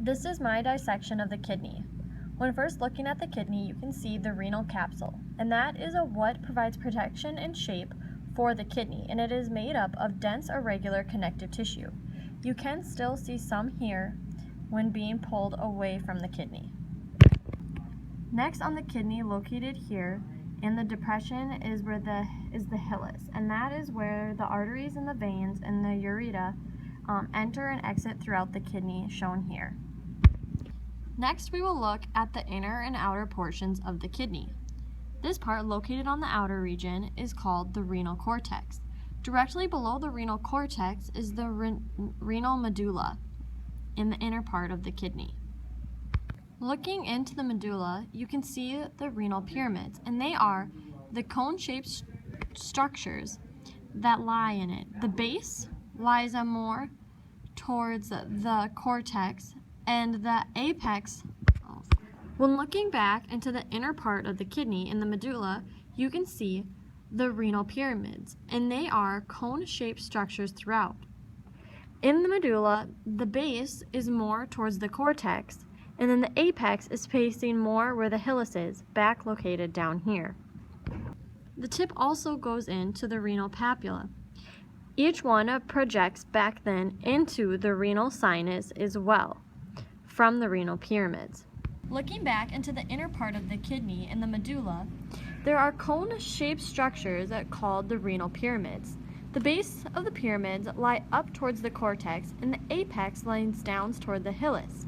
This is my dissection of the kidney. When first looking at the kidney, you can see the renal capsule, and that is what provides protection and shape for the kidney, and it is made up of dense irregular connective tissue. You can still see some here when being pulled away from the kidney. Next on the kidney, located here in the depression, is the hilus, and that is where the arteries and the veins and the ureter enter and exit throughout the kidney, shown here. Next, we will look at the inner and outer portions of the kidney. This part, located on the outer region, is called the renal cortex. Directly below the renal cortex is the renal medulla in the inner part of the kidney. Looking into the medulla, you can see the renal pyramids, and they are the cone-shaped structures that lie in it. The base lies more towards the cortex, and the apex. When looking back into the inner part of the kidney in the medulla, you can see the renal pyramids, and they are cone-shaped structures throughout. In the medulla, the base is more towards the cortex, and then the apex is facing more where the hilus is, back located down here. The tip also goes into the renal papilla. Each one projects back then into the renal sinus as well, from the renal pyramids. Looking back into the inner part of the kidney in the medulla, there are cone-shaped structures called the renal pyramids. The base of the pyramids lie up towards the cortex, and the apex lies down toward the hilus.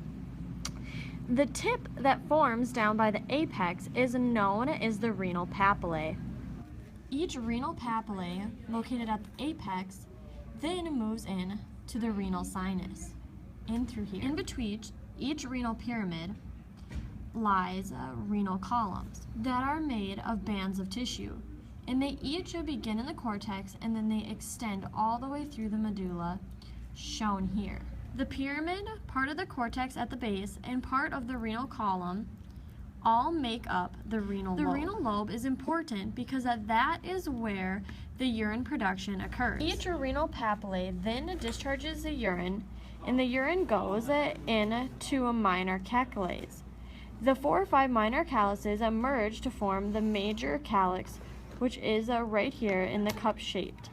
The tip that forms down by the apex is known as the renal papillae. Each renal papillae, located at the apex, then moves in to the renal sinus, in through here. In between each renal pyramid lies renal columns that are made of bands of tissue, and they each begin in the cortex and then they extend all the way through the medulla, shown here. The pyramid, part of the cortex at the base, and part of the renal column all make up the renal lobe. The renal lobe is important because that is where the urine production occurs. Each renal papillae then discharges the urine, and the urine goes into minor calyces. The 4 or 5 minor calyces merge to form the major calyx, which is right here in the cup-shaped.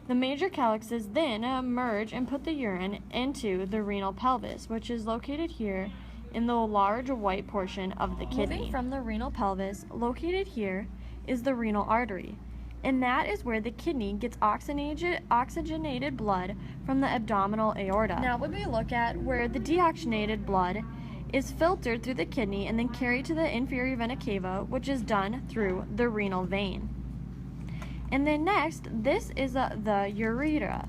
The major calyxes then merge and put the urine into the renal pelvis, which is located here in the large white portion of the kidney. Moving from the renal pelvis, located here is the renal artery, and that is where the kidney gets oxygenated blood from the abdominal aorta. Now when we look at where the deoxygenated blood is filtered through the kidney and then carried to the inferior vena cava, which is done through the renal vein. And then next, this is the ureter.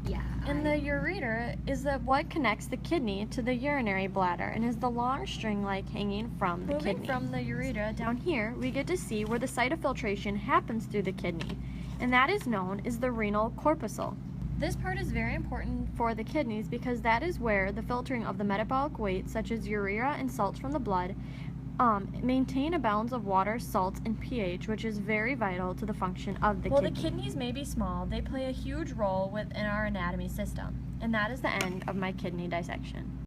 And the ureter is what connects the kidney to the urinary bladder and is the long string-like hanging from the kidney. Moving from the ureter down here, we get to see where the site of filtration happens through the kidney, and that is known as the renal corpuscle. This part is very important for the kidneys because that is where the filtering of the metabolic waste, such as urea and salts from the blood, maintain a balance of water, salts, and pH, which is very vital to the function of the kidney. While the kidneys may be small, they play a huge role within our anatomy system. And that is the end of my kidney dissection.